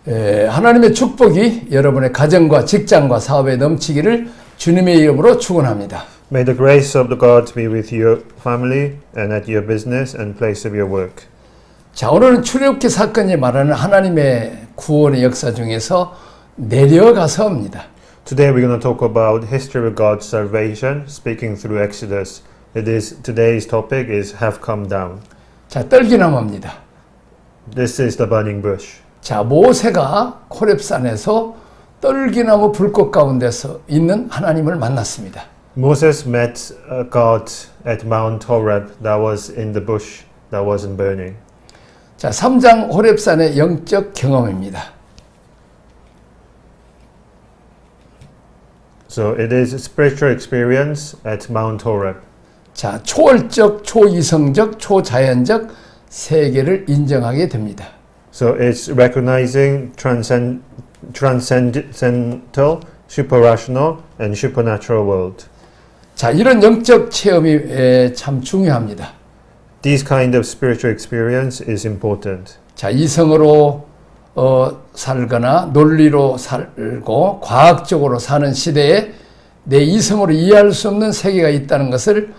하나님의 축복이 여러분의 가정과 직장과 사업에 넘치기를 주님의 이름으로 축원합니다. May the grace of the God be with your family and at your business and place of your work. 자, 오늘은 출애굽기 사건이 말하는 하나님의 구원의 역사 중에서 내려가서입니다. Today we're going to talk about history of God's salvation, speaking through Exodus. Today's topic is have come down. 자, 떨기나무입니다. This is the burning bush. 자, 모세가 호렙산에서 떨기나무 불꽃 가운데서 있는 하나님을 만났습니다. Moses met God at Mount Horeb that was in the bush that wasn't burning. 자, 3장 호렙산의 영적 경험입니다. So it is a spiritual experience at Mount Horeb. 자, 초월적, 초이성적, 초자연적 세계를 인정하게 됩니다. So it's recognizing transcendental, suprarational, and supernatural world. 자, 이런 영적 체험이 참 중요합니다. This kind of spiritual experience is important. 자, 이성으로 살거나 논리로 살고 과학적으로 사는 시대에 내 이성으로 이해할 수 없는 세계가 있다는 것을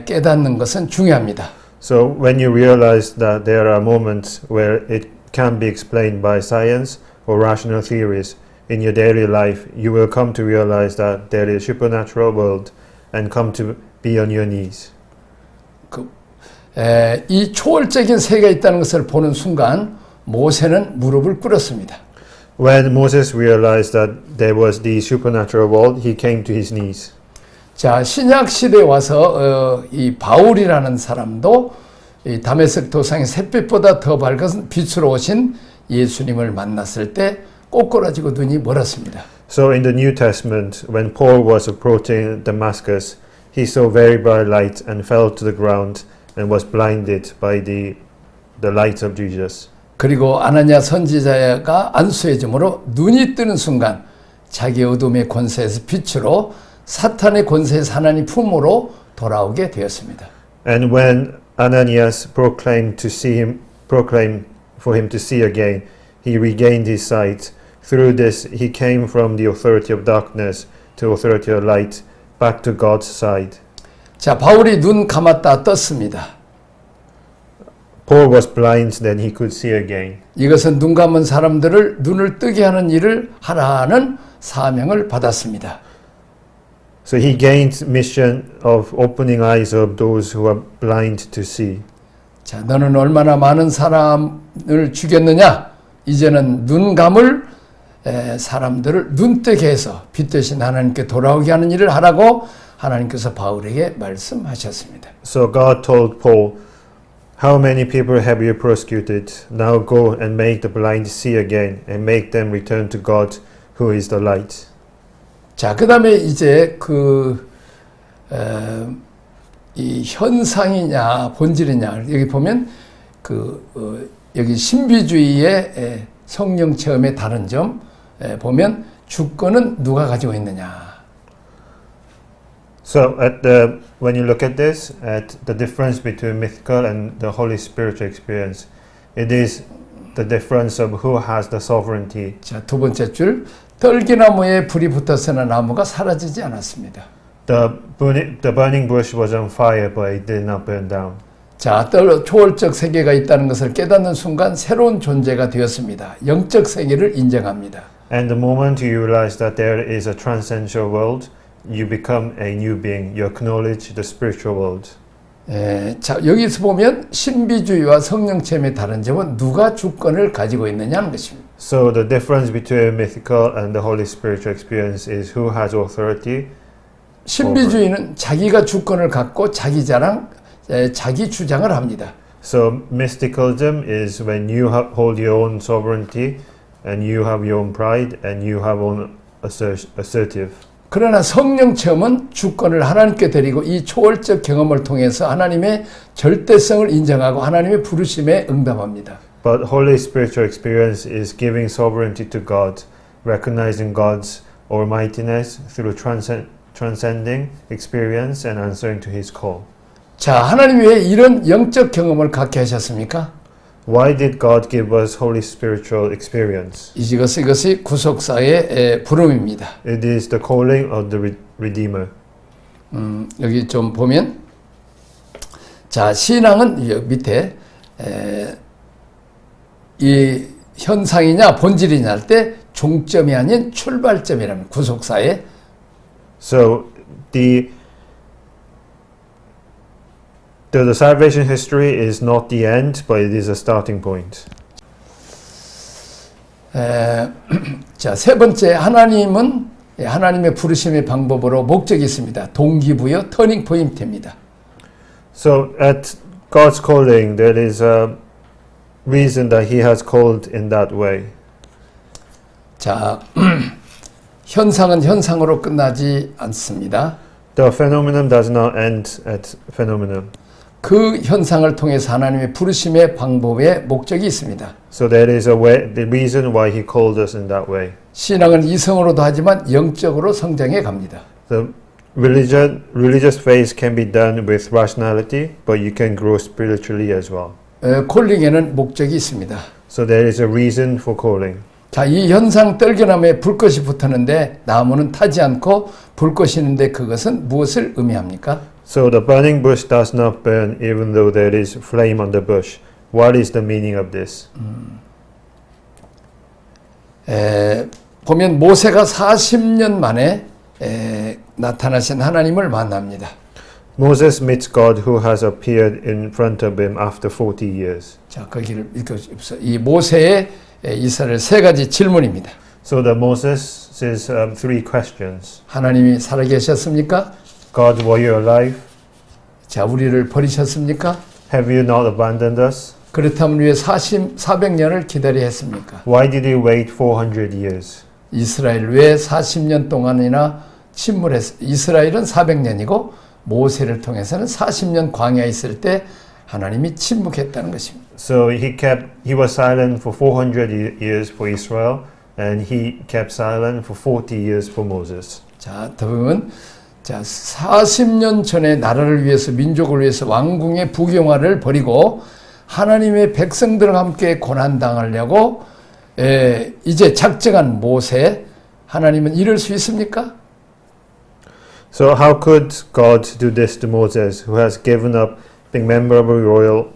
깨닫는 것은 중요합니다. So when you realize that there are moments where it can be explained by science or rational theories in your daily life, you will come to realize that there is a supernatural world and come to be on your knees. 이 초월적인 세계가 있다는 것을 보는 순간 모세는 무릎을 꿇었습니다. When Moses realized that there was the supernatural world, he came to his knees. 자, 신약 시대에 와서 이 바울이라는 사람도 이 다메섹 도상의 햇빛보다 더 밝은 빛으로 오신 예수님을 만났을 때 꼬꾸라지고 눈이 멀었습니다. So in the New Testament, when Paul was approaching Damascus, he saw very bright light and fell to the ground and was blinded by the light of Jesus. 그리고 아나니아 선지자가 안수해줌으로 눈이 뜨는 순간 자기 어둠의 권세에서 빛으로 사탄의 권세에서 하나님 품으로 돌아오게 되었습니다. And when Ananias proclaimed for him to see again, he regained his sight. Through this, he came from the authority of darkness to authority of light, back to God's side. 자, 바울이 눈 감았다 떴습니다. Paul was blind, then he could see again. 이것은 눈 감은 사람들을 눈을 뜨게 하는 일을 하라는 사명을 받았습니다. So he gained mission of opening eyes of those who are blind to see. 자, 너는 얼마나 많은 사람을 죽였느냐? 이제는 눈 감을 사람들을 눈뜨게 해서 빛 대신 하나님께 돌아오게 하는 일을 하라고 하나님께서 바울에게 말씀하셨습니다. So God told Paul, "How many people have you persecuted? Now go and make the blind see again and make them return to God, who is the light." 자, 그 다음에 이제 이 현상이냐 본질이냐 여기 보면 여기 신비주의의 성령 체험의 다른 점 보면 주권은 누가 가지고 있느냐. So when you look at this, at the difference between mythical and the Holy Spiritual experience, it is the difference of who has the sovereignty. 자, 두 번째 줄, 떨기나무에 불이 붙었으나 나무가 사라지지 않았습니다. The burning bush was on fire, but it did not burn down. 자, 초월적 세계가 있다는 것을 깨닫는 순간 새로운 존재가 되었습니다. 영적 세계를 인정합니다. And the moment you realize that there is a transcendental world, you become a new being. You acknowledge the spiritual world. 자, 여기서 보면 신비주의와 성령 체험의 다른 점은 누가 주권을 가지고 있느냐는 것입니다. So the difference between mythical and the Holy Spiritual experience is who has authority. 신비주의는 자기가 주권을 갖고 자기 자랑, 자기 주장을 합니다. So mysticism is when you hold your own sovereignty and you have your own pride and you have own assertive. 그러나 성령 체험은 주권을 하나님께 드리고 이 초월적 경험을 통해서 하나님의 절대성을 인정하고 하나님의 부르심에 응답합니다. But Holy Spiritual experience is giving sovereignty to God, recognizing God's almightiness through transcending experience and answering to His call. 자, 하나님이 왜 이런 영적 경험을 갖게 하셨습니까? Why did God give us holy spiritual experience? 이것이 구속사의 부름입니다. It is the calling of the Redeemer. 여기 좀 보면 자 신앙은 여기 밑에 이 현상이냐 본질이냐 할 때 종점이 아닌 출발점이라는 구속사의 So the salvation history is not the end, but it is a starting point. 자, 세 번째 하나님은 하나님의 부르심의 방법으로 목적이 있습니다. 동기부여 터닝 포인트입니다. So at God's calling, there is a reason that He has called in that way. 자, 현상은 현상으로 끝나지 않습니다. The phenomenon does not end at phenomenon. 그 현상을 통해서 하나님의 부르심의 방법에 목적이 있습니다. So there is a way, the reason why He called us in that way. 신앙은 이성으로도 하지만 영적으로 성장해 갑니다. The religious phase can be done with rationality, but you can grow spiritually as well. 콜링에는 목적이 있습니다. So there is a reason for calling. 자, 이 현상 떨겨나무에 불꽃이 붙었는데 나무는 타지 않고 불꽃이 있는데 그것은 무엇을 의미합니까? So the burning bush does not burn even though there is flame on the bush. What is the meaning of this? 보면 모세가 40년 만에 나타나신 하나님을 만납니다. Moses meets God who has appeared in front of him after 40 years. 자, 거기를 읽어주십시오. 이 모세의 이스라엘 세 가지 질문입니다. So the Moses says three questions. 하나님이 살아계셨습니까? God, were you alive? 자, 우리를 버리셨습니까? Have you not abandoned us? 그렇다면 왜 400년을 기다려 했습니까? Why did you wait 400 years? 이스라엘 왜 40년 동안이나 이스라엘은 400년이고 모세를 통해서는 40년 광야에 있을 때 하나님이 침묵했다는 것입니다. So he was silent for 400 years for Israel, and he kept silent for 40 years for Moses. 자, 더 보면 자, 40년 전에 나라를 위해서 민족을 위해서 왕궁의 부경화를 버리고 하나님의 백성들과 함께 고난 당하려고 이제 작정한 모세 하나님은 이럴 수 있습니까? So how could God do this to Moses, who has given up being member of a royal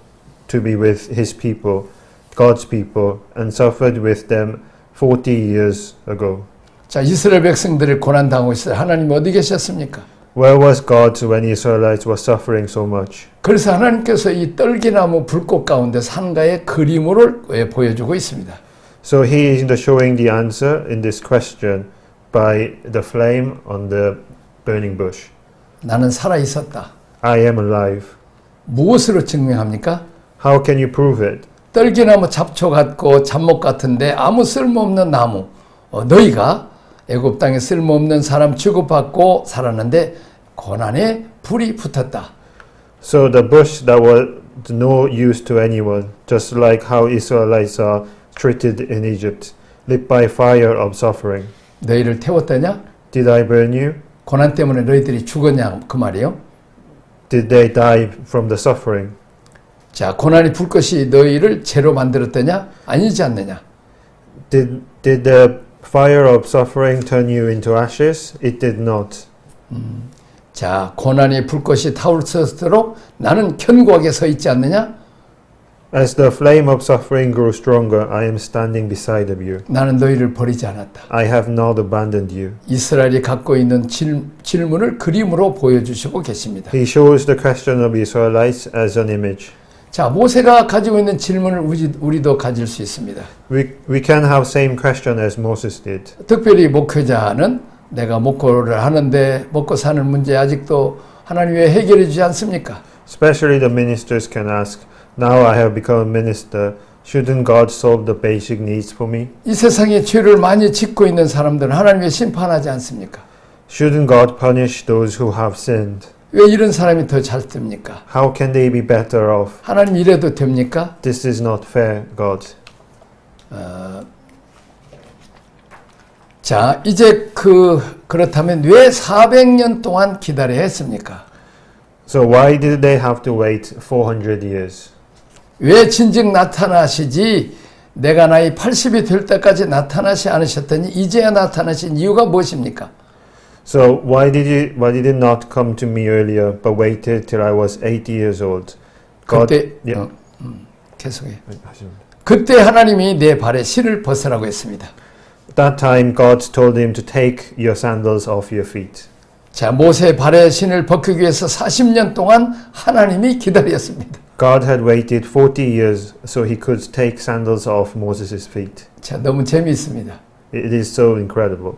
to be with his people, God's people, and suffered with them 40 years ago? 자, 이스라엘 백성들을 고난 당하고 있어요. 하나님 어디 계셨습니까? Where was God when the Israelites were suffering so much? 그래서 하나님께서 이 떨기나무 불꽃 가운데 산가의 그림을 보여주고 있습니다. So he is showing the answer in this question by the flame on the burning bush. 나는 살아 있었다. I am alive. 무엇으로 증명합니까? How can you prove it? 떨기나무 잡초 같고 잡목 같은데 아무 쓸모없는 나무. 너희가 애굽 땅에 쓸모없는 사람 취급받고 살았는데 고난에 불이 붙었다. So the bush that was no use to anyone, just like how Israelites are treated in Egypt, lit by fire of suffering. 너희를 태웠더냐? Did I burn you? 고난 때문에 너희들이 죽었냐 그 말이에요. Did they die from the suffering? 자, 고난의 불꽃이 너희를 재로 만들었더냐? 아니지 않느냐? Did the fire of suffering turn you into ashes? It did not. 자, 고난의 불꽃이 타오르도록 나는 견고하게 서 있지 않느냐? As the flame of suffering grew stronger, I am standing beside of you. 나는 너희를 버리지 않았다. I have not abandoned you. 이스라엘이 갖고 있는 질문을 그림으로 보여주시고 계십니다. He shows the question of Israelites as an image. 자, 모세가 가지고 있는 질문을 우리도 가질 수 있습니다. We can have same question as Moses did. 특별히 목회자는 내가 목회를 하는데 먹고 사는 문제 아직도 하나님 왜 해결해 주지 않습니까? Especially the ministers can ask, now I have become a minister, shouldn't God solve the basic needs for me? 이 세상에 죄를 많이 짓고 있는 사람들은 하나님 왜 심판하지 않습니까? Shouldn't God punish those who have sinned? 왜 이런 사람이 더 잘 됩니까? How can they be better off? 하나님 이래도 됩니까? This is not fair, God. 자, 이제 그렇다면 왜 400년 동안 기다려야 했습니까? So why did they have to wait 400 years? 왜 진즉 나타나시지 내가 나이 80이 될 때까지 나타나시 않으셨더니 이제야 나타나신 이유가 무엇입니까? So why did it not come to me earlier, but waited till I was 80 years old? 그때 yeah. 계속해. 그때 하나님이 내 발에 신을 벗으라고 했습니다. That time God told him to take your sandals off your feet. 자, 모세 발에 신을 벗기 위해서 40년 동안 하나님이 기다렸습니다. God had waited 40 years so he could take sandals off Moses' feet. 자, 너무 재미있습니다. It is so incredible.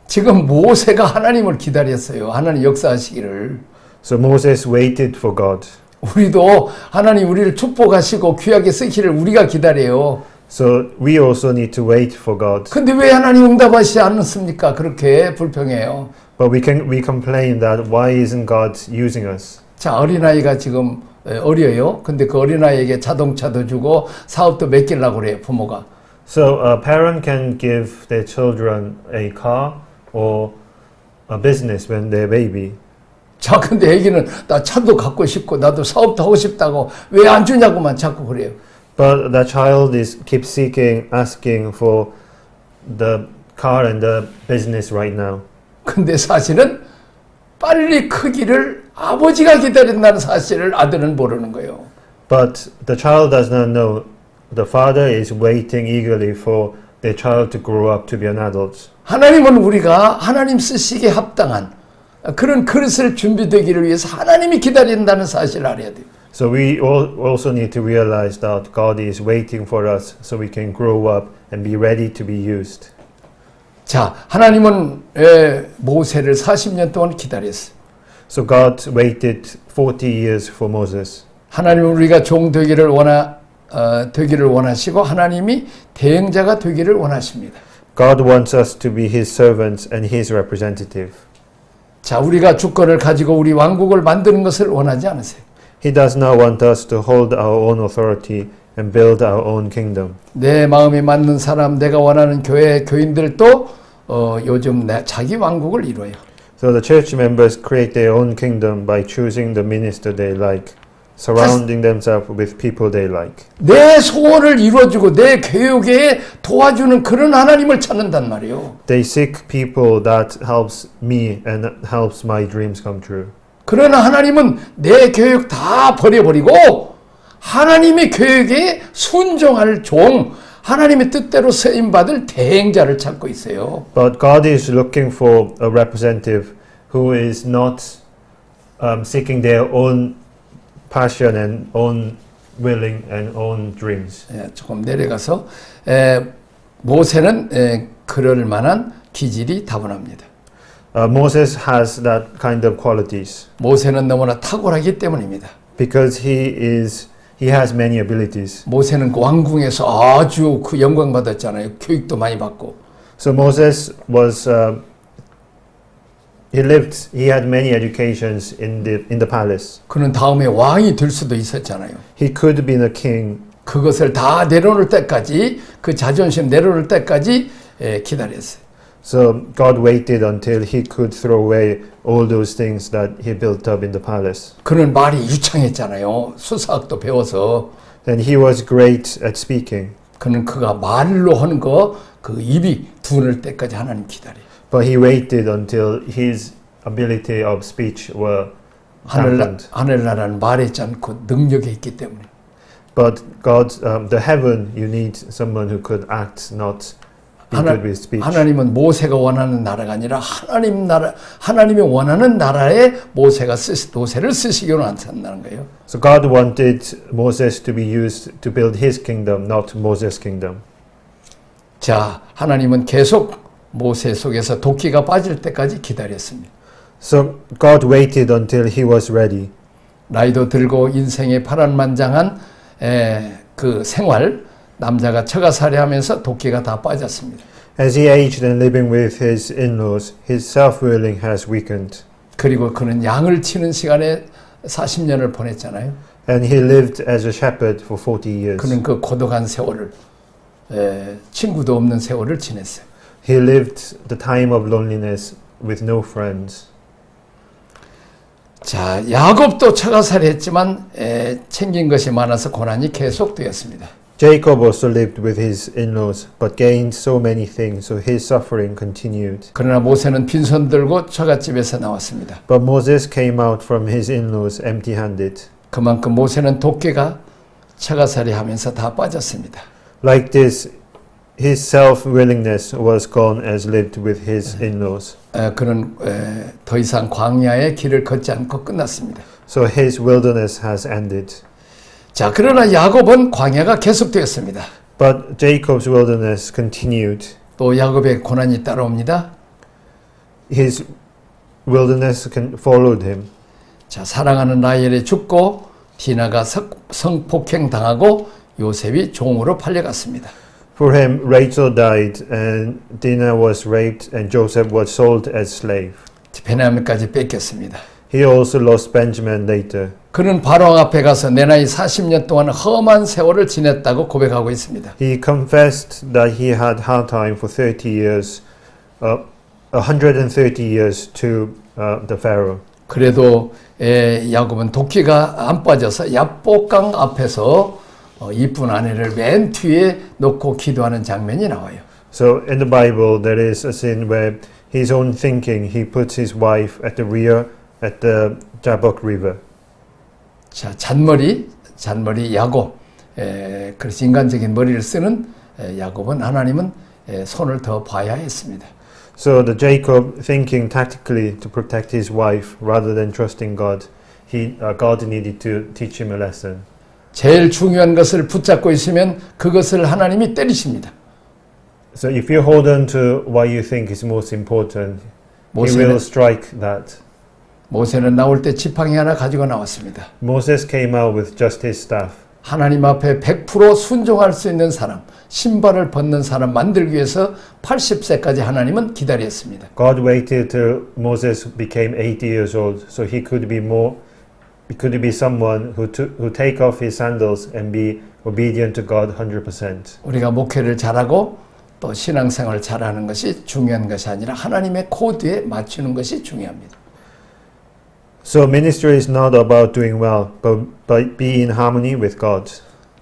지금 모세가 하나님을 기다렸어요. 하나님 역사하시기를. So Moses waited for God. 우리도 하나님 우리를 축복하시고 귀하게 쓰기를 우리가 기다려요. So we also need to wait for God. 근데 왜 하나님 응답하시지 않습니까? 그렇게 불평해요. But we complain that why isn't God using us? 자, 어린아이가 지금 어려요. 근데 그 어린아이에게 자동차도 주고 사업도 맡기려고 그래요, 부모가. So a parent can give their children a car or a business when they're baby. 자, 근데 애기는 나 차도 갖고 싶고 나도 사업도 하고 싶다고 왜 안 주냐고만 자꾸 그래요. But the child keeps asking for the car and the business right now. 근데 사실은 빨리 크기를 아버지가 기다린다는 사실을 아들은 모르는 거예요. But the child does not know the father is waiting eagerly for their child to grow up to be an adult. 하나님은 우리가 하나님 쓰시기에 합당한 그런 그릇을 준비되기를 위해서 하나님이 기다린다는 사실을 알아야 돼요. So we also need to realize that God is waiting for us so we can grow up and be ready to be used. 자, 하나님은 모세를 40년 동안 기다렸어요. So God waited 40 years for Moses. 하나님은 우리가 종 되기를 원하시고 하나님이 대행자가 되기를 원하십니다. God wants us to be His servants and His representative. 자, 우리가 주권을 가지고 우리 왕국을 만드는 것을 원하지 않으세요. He does not want us to hold our own authority and build our own kingdom. 내 마음에 맞는 사람, 내가 원하는 교회 교인들도 요즘 자기 왕국을 이뤄요. So the church members create their own kingdom by choosing the minister they like, surrounding themselves with people they like. 내 소원을 이루어주고 내 교육에 도와주는 그런 하나님을 찾는단 말이에요. They seek people that helps me and helps my dreams come true. 그러나 하나님은 내 교육 다 버려버리고 하나님의 교육에 순종할 종, 하나님의 뜻대로 쓰임받을 대행자를 찾고 있어요. But God is looking for a representative who is not seeking their own passion and own willing and own dreams. 조금 내려가서 모세는 그럴 만한 기질이 다분합니다. Moses has that kind of qualities 모세는 너무나 탁월하기 때문입니다. because he has many abilities. 모세는 그 왕궁에서 아주 그 영광 받았잖아요. 교육도 많이 받고. So Moses was he had many educations in the palace. 그는 다음에 왕이 될 수도 있었잖아요. He could have been a king. 그것을 다 내려놓을 때까지 그 자존심 내려놓을 때까지 기다렸어요. So God waited until he could throw away all those things that he built up in the palace. 그는 말이 유창했잖아요. 수사학도 배워서. And he was great at speaking. 그는 그가 말로 하는 그 입이 둔을 때까지 하나님 기다려요. But he waited until his ability of speech were dampened. 하늘나라는 말하지 않고 능력이 있기 때문에. But God, the heaven, you need someone who could act, not be good with speech. 하나님은 모세가 원하는 나라가 아니라 하나님이 원하는 나라에 모세를 쓰시기로 나타난다는 거예요. So God wanted Moses to be used to build his kingdom, not Moses' kingdom. 자, 하나님은 계속 모세 속에서 도끼가 빠질 때까지 기다렸습니다. So God waited until he was ready. 나이도 들고 인생의 파란만장한 그 생활, 남자가 처가살이하면서 도끼가 다 빠졌습니다. As he aged and living with his in-laws, his self-willing has weakened. 그리고 그는 양을 치는 시간에 40년을 보냈잖아요. And he lived as a shepherd for 40 years. 그는 그 고독한 세월을 친구도 없는 세월을 지냈어요. He lived the time of loneliness with no friends. 자, 야곱도 처가살이 했지만 챙긴 것이 많아서 고난이 계속되었습니다. Jacob also lived with his in-laws, but gained so many things, so his suffering continued. 그러나 모세는 빈손 들고 처갓집에서 나왔습니다. But Moses came out from his in-laws empty-handed. 그만큼 모세는 도끼가 처가살이 하면서 다 빠졌습니다. Like this, his self-willingness was gone as lived with his in-laws. 그는 더 이상 광야의 길을 걷지 않고 끝났습니다. So his wilderness has ended. 자, 그러나 야곱은 광야가 계속되었습니다. But Jacob's wilderness continued. 또 야곱의 고난이 따라옵니다. His wilderness followed him. 자, 사랑하는 라헬이 죽고 디나가 성폭행 당하고 요셉이 종으로 팔려갔습니다. For him, Rachel died, and Dinah was raped, and Joseph was sold as slave. 베냐민까지 뺏겼습니다. He also lost Benjamin later. 그는 바로 앞에 가서 내 나이 40년 동안 험한 세월을 지냈다고 고백하고 있습니다. He confessed that he had hard time for 30 years, 130 years to the Pharaoh. 그래도 야곱은 도끼가 안 빠져서 야복강 앞에서 이쁜 아내를 맨 뒤에 놓고 기도하는 장면이 나와요. So in the Bible, there is a scene where his own thinking, he puts his wife at the rear at the Jabbok River. 자, 잔머리 야곱. 그래서 인간적인 머리를 쓰는 야곱은 하나님은 손을 더 봐야 했습니다. So the Jacob thinking tactically to protect his wife rather than trusting God, God needed to teach him a lesson. 제일 중요한 것을 붙잡고 있으면 그것을 하나님이 때리십니다. So if you hold on to what you think is most important, He will strike that. 모세는 나올 때 지팡이 하나 가지고 나왔습니다. Moses came out with just his staff. 하나님 앞에 100% 순종할 수 있는 사람, 신발을 벗는 사람 만들기 위해서 80세까지 하나님은 기다렸습니다. God waited till Moses became 80 years old, so he could be someone who take off his sandals and be obedient to God 100%. 우리가 목회를 잘하고 또 신앙생활을 잘하는 것이 중요한 것이 아니라 하나님의 코드에 맞추는 것이 중요합니다. So ministry is not about doing well, but be in harmony with God.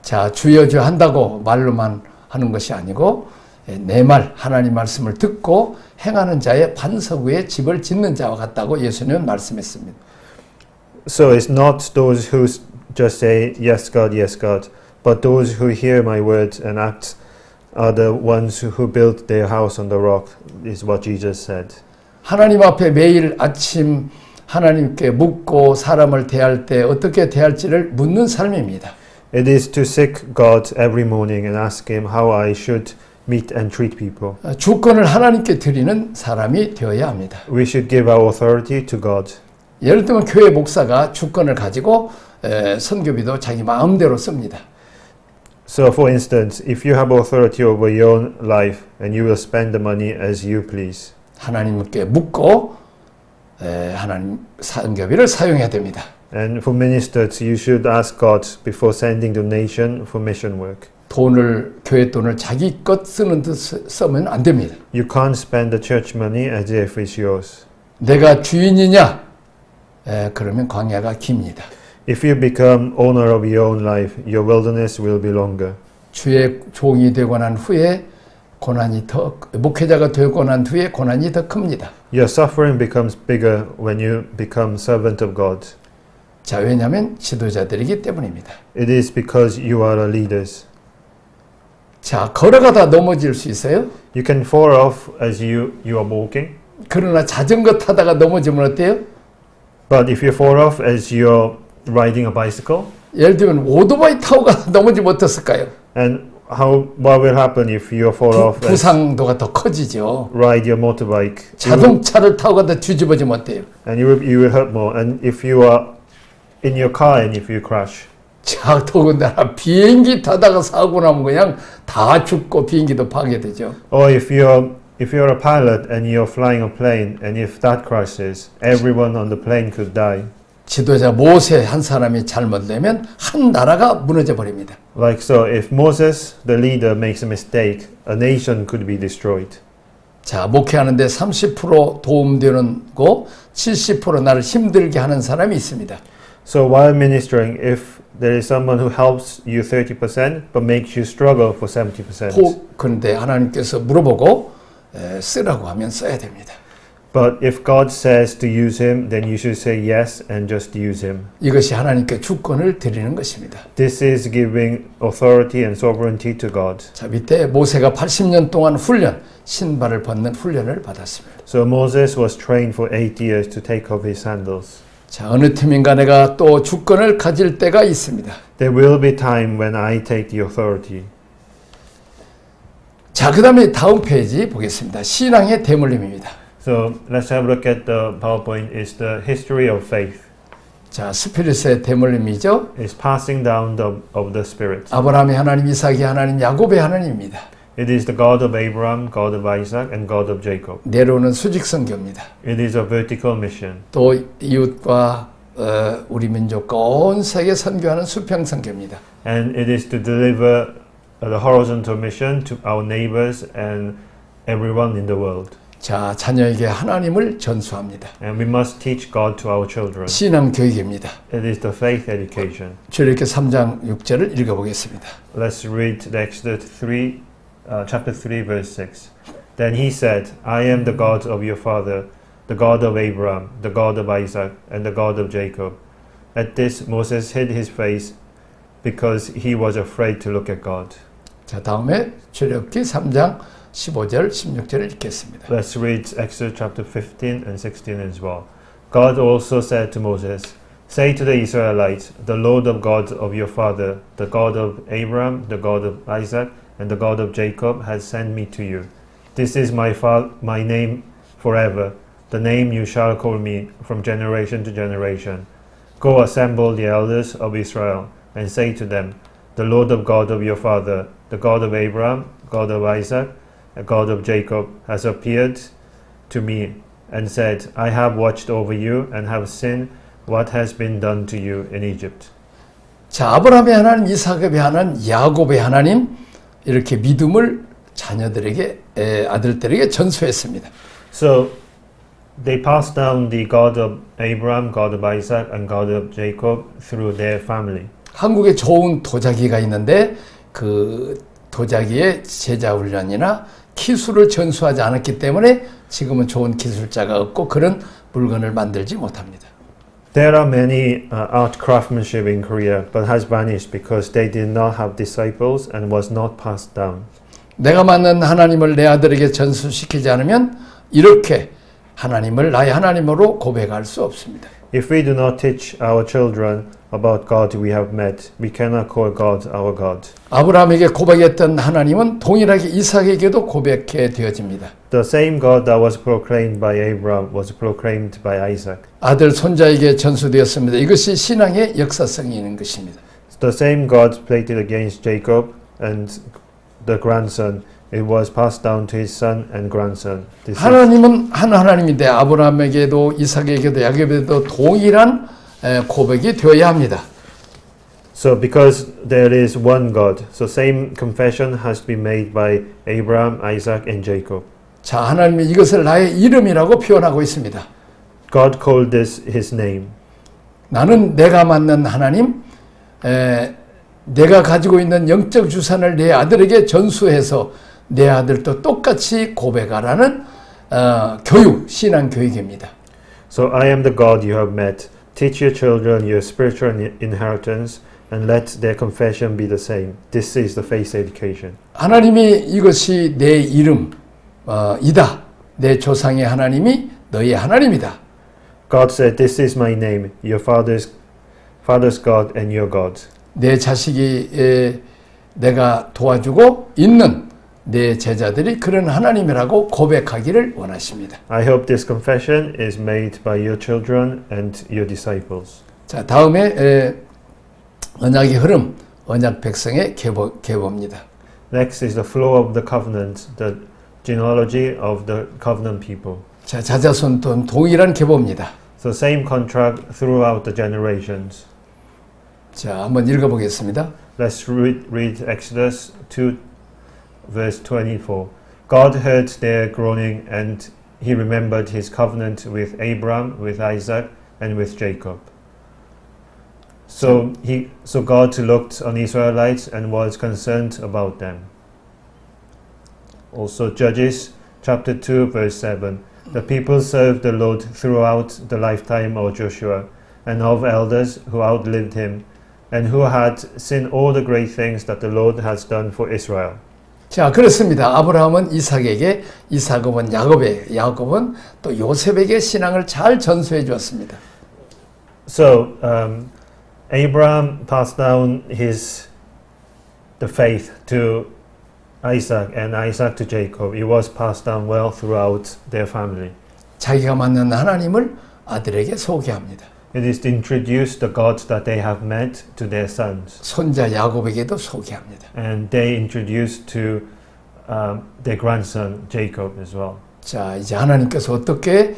자, 주여 주여 한다고 말로만 하는 것이 아니고 내 말, 하나님 말씀을 듣고 행하는 자의 반석 위에 집을 짓는 자와 같다고 예수님은 말씀했습니다. So it's not those who just say yes God, but those who hear my words and act are the ones who built their house on the rock, is what Jesus said. 하나님 앞에 매일 아침 하나님께 묻고 사람을 대할 때 어떻게 대할지를 묻는 삶입니다. It is to seek God every morning and ask Him how I should meet and treat people. 주권을 하나님께 드리는 사람이 되어야 합니다. We should give our authority to God. 예를 들면 교회 목사가 주권을 가지고 선교비도 자기 마음대로 씁니다. So for instance, if you have authority over your own life and you will spend the money as you please. 하나님께 묻고 하나님 선교비를 사용해야 됩니다. And for ministers, you should ask God before sending donation for mission work. 교회 돈을 자기 것 쓰는 듯 쓰면 안 됩니다. You can't spend the church money as if it's yours. 내가 주인이냐? 그러면 광야가 깁니다. If you become owner of your own life, your wilderness will be longer. 주의 종이 되고 난 후에 목회자가 되고 난 후에 고난이 더 큽니다. Your suffering becomes bigger when you become servant of God. 자, 왜냐하면 지도자들이기 때문입니다. It is because you are the leaders. 자, 걸어가다 넘어질 수 있어요? You can fall off as you are walking. 그러나 자전거 타다가 넘어지면 어때요? But if you fall off as you're riding a bicycle, 예를 들면 오토바이 타고 가다 넘어지면 어떻을까요? and what will happen if you fall off as 부상도가 더 커지죠. ride your motorbike? 자동차를 타고 가다 뒤집어지면 어때요? And you will hurt more. And if you are in your car and if you crash, 자, 더군다나 비행기 타다가 사고 나면 그냥 다 죽고 비행기도 파괴되죠. or if you're a pilot and you're flying a plane and if that crashes, everyone on the plane could die. 지도자 모세 한 사람이 잘못되면 한 나라가 무너져 버립니다. Like so, if Moses, the leader, makes a mistake, a nation could be destroyed. 자, 목회하는데 30% 도움되는 거, 70% 나를 힘들게 하는 사람이 있습니다. So while ministering, if there is someone who helps you 30% but makes you struggle for 70%. 그런데 하나님께서 물어보고 쓰라고 하면 써야 됩니다. But if God says to use him, then you should say yes and just use him. 이것이 하나님께 주권을 드리는 것입니다. This is giving authority and sovereignty to God. 자, 밑에 모세가 80년 동안 훈련, 신발을 벗는 훈련을 받았습니다. So Moses was trained for 8 years to take off his sandals. 자, 어느 팀인가 내가 또 주권을 가질 때가 있습니다. There will be time when I take the authority. 자, 그 다음에 다음 페이지 보겠습니다. 신앙의 대물림입니다. So let's have a look at the PowerPoint. Is the history of faith. 자, 스피릿의 대물림이죠. It's passing down of the Spirit. 아브라함의 하나님, 이삭의 하나님, 야곱의 하나님입니다. It is the God of Abraham, God of Isaac, and God of Jacob. 내려오는 수직선교입니다. It is a vertical mission. 또 이웃과 우리 민족과 온 세계 선교하는 수평선교입니다. And it is to deliver the horizontal mission to our neighbors and everyone in the world. 자, 자녀에게 하나님을 전수합니다. And we must teach God to our children. 신앙 교육입니다. It is the faith education. 출애굽기 3장 6절을 읽어보겠습니다. Let's read the Exodus 3, chapter 3, verse 6. Then he said, I am the God of your father, the God of Abraham, the God of Isaac, and the God of Jacob. At this, Moses hid his face because he was afraid to look at God. 자, 다음에 출애굽기 3장 15절, 16절을 읽겠습니다. Let's read Exodus chapter 15 and 16 as well. God also said to Moses, Say to the Israelites, the Lord of God of your father, the God of Abraham, the God of Isaac, and the God of Jacob has sent me to you. This is my name forever, the name you shall call me from generation to generation. Go assemble the elders of Israel and say to them, The Lord of God of your father, the God of Abraham, God of Isaac, the God of Jacob has appeared to me and said, I have watched over you and have seen what has been done to you in Egypt. 자, 아브라함의 하나님, 이삭의 하나님, 야곱의 하나님, 이렇게 믿음을 자녀들에게, 아들들에게 전수했습니다. So they passed down the God of Abraham, God of Isaac, and God of Jacob through their family. 한국에 좋은 도자기가 있는데 그 도자기의 제자 훈련이나 기술을 전수하지 않았기 때문에 지금은 좋은 기술자가 없고 그런 물건을 만들지 못합니다. There are many art craftsmanship in Korea, but has vanished because they did not have disciples and was not passed down. 내가 만난 하나님을 내 아들에게 전수시키지 않으면 이렇게 하나님을 나의 하나님으로 고백할 수 없습니다. If we do not teach our children about God we have met, we cannot call God our God. 아브라함에게 고백했던 하나님은 동일하게 이삭에게도 고백해 되어집니다. The same God that was proclaimed by Abraham was proclaimed by Isaac. 아들 손자에게 전수되었습니다. 이것이 신앙의 역사성이 있는 것입니다. The same God played it against Jacob and the grandson. It was passed down to his son and grandson. 하나님은 한 하나님인데 아브라함에게도 이삭에게도 야곱에게도 동일한 고백이 되어야 합니다. So because there is one God, so same confession has to be made by Abraham, Isaac and Jacob. 자, 하나님이 이것을 나의 이름이라고 표현하고 있습니다. God called this his name. 나는 내가 만난 하나님, 내가 가지고 있는 영적 유산을 내 아들에게 전수해서 내 아들도 똑같이 고백하라는 교육, 신앙 교육입니다. So I am the God you have met. Teach your children your spiritual inheritance and let their confession be the same. This is the faith education. 하나님이 이것이 내 이름, 이다. 내 조상의 하나님이 너의 하나님이다. God said, this is my name, your father's God and your God. 내 자식이 내가 도와주고 있는 내 제자들이 그런 하나님이라고 고백하기를 원하십니다. I hope this confession is made by your children and your disciples. 자, 다음에 언약의 흐름, 언약 백성의 계보입니다. Next is the flow of the covenant, the genealogy of the covenant people. 자, 자자손 동일한 계보입니다. So same contract throughout the generations. 자, 한번 읽어보겠습니다. Let's read Exodus 2 verse 24. God heard their groaning and he remembered his covenant with Abraham, with Isaac, and with Jacob. So God looked on Israelites and was concerned about them. Also Judges chapter 2 verse 7. The people served the Lord throughout the lifetime of Joshua and of elders who outlived him and who had seen all the great things that the Lord has done for Israel. 자, 그렇습니다. 아브라함은 이삭에게, 이삭은 야곱에게, 야곱은 또 요셉에게 신앙을 잘 전수해 주었습니다. So Abraham passed down the faith to Isaac and Isaac to Jacob. It was passed down well throughout their family. 자기가 만난 하나님을 아들에게 소개합니다. It is to introduce the God that they have met to their sons. 손자 야곱에게도 소개합니다. And they introduce to their grandson Jacob as well. 자, 이제 하나님께서 어떻게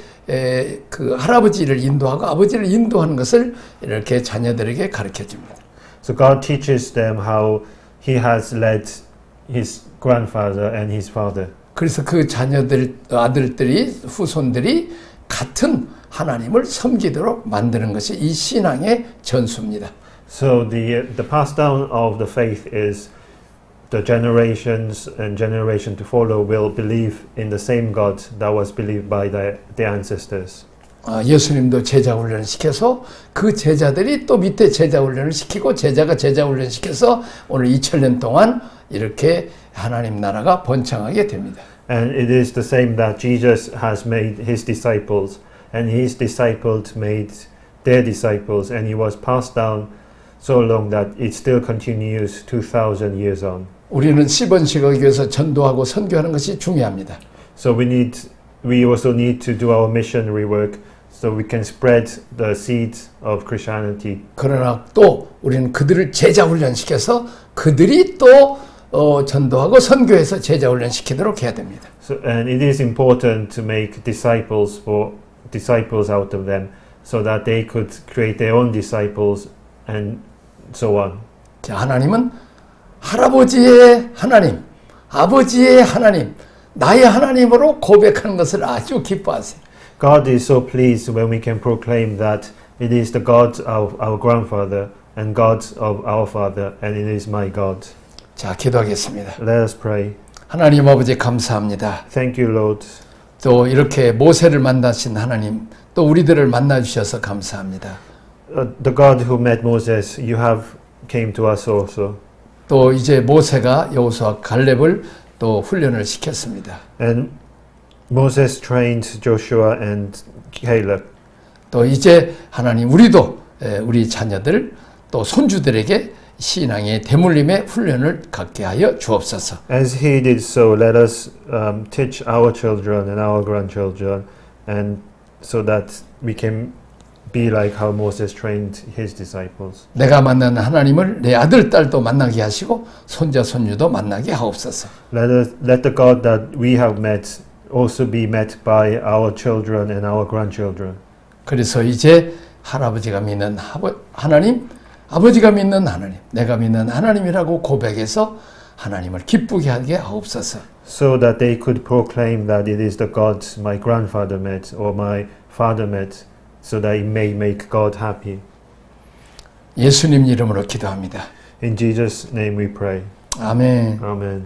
그 할아버지를 인도하고 아버지를 인도하는 것을 이렇게 자녀들에게 가르쳐 줍니다. So God teaches them how he has led his grandfather and his father. 그래서 그 자녀들, 아들들이, 후손들이 같은 하나님을 섬기도록 만드는 것이 이 신앙의 전수입니다. So the pass down of the faith is the generations and generation to follow will believe in the same God that was believed by their ancestors. 예수님도 제자 훈련을 시켜서 그 제자들이 또 밑에 제자 훈련을 시키고 제자가 제자 훈련을 시켜서 오늘 2000년 동안 이렇게 하나님 나라가 번창하게 됩니다. And it is the same that Jesus has made his disciples and his disciples made their disciples and it was passed down so long that it still continues 2000 years on. 우리는 시번식하기 위해서 전도하고 선교하는 것이 중요합니다. So we also need to do our missionary work so we can spread the seeds of Christianity. 그러나 또 우리는 그들을 제자 훈련시켜서 그들이 또 전도하고 선교해서 제자 훈련시키도록 해야 됩니다. So, and it is important to make disciples out of them so that they could create their own disciples and so on. 자, 하나님은 할아버지의 하나님, 아버지의 하나님, 나의 하나님으로 고백하는 것을 아주 기뻐하세요. God is so pleased when we can proclaim that it is the God of our grandfather and God of our father and it is my God. 자, 기도하겠습니다. Let us pray. 하나님 아버지 감사합니다. Thank you, Lord. 또 이렇게 모세를 만나신 하나님, 또 우리들을 만나 주셔서 감사합니다. The God who met Moses, you have came to us also. 또 이제 모세가 여호수아 갈렙을 또 훈련을 시켰습니다. And Moses trained Joshua and Caleb. 또 이제 하나님 우리도 우리 자녀들 또 손주들에게 신앙의 대물림의 훈련을 갖게 하여 주옵소서. As he did so, let us teach our children and our grandchildren, and so that we can be like how Moses trained his disciples. 내가 만나는 하나님을 내 아들 딸도 만나게 하시고 손자 손녀도 만나게 하옵소서. Let the God that we have met also be met by our children and our grandchildren. 그래서 이제 할아버지가 믿는 하나님, 아버지가 믿는 하나님, 내가 믿는 하나님이라고 고백해서 하나님을 기쁘게 하게 하옵소서. So that they could proclaim that it is the God my grandfather met or my father met, so that it may make God happy. 예수님 이름으로 기도합니다. In Jesus' name we pray. 아멘. Amen.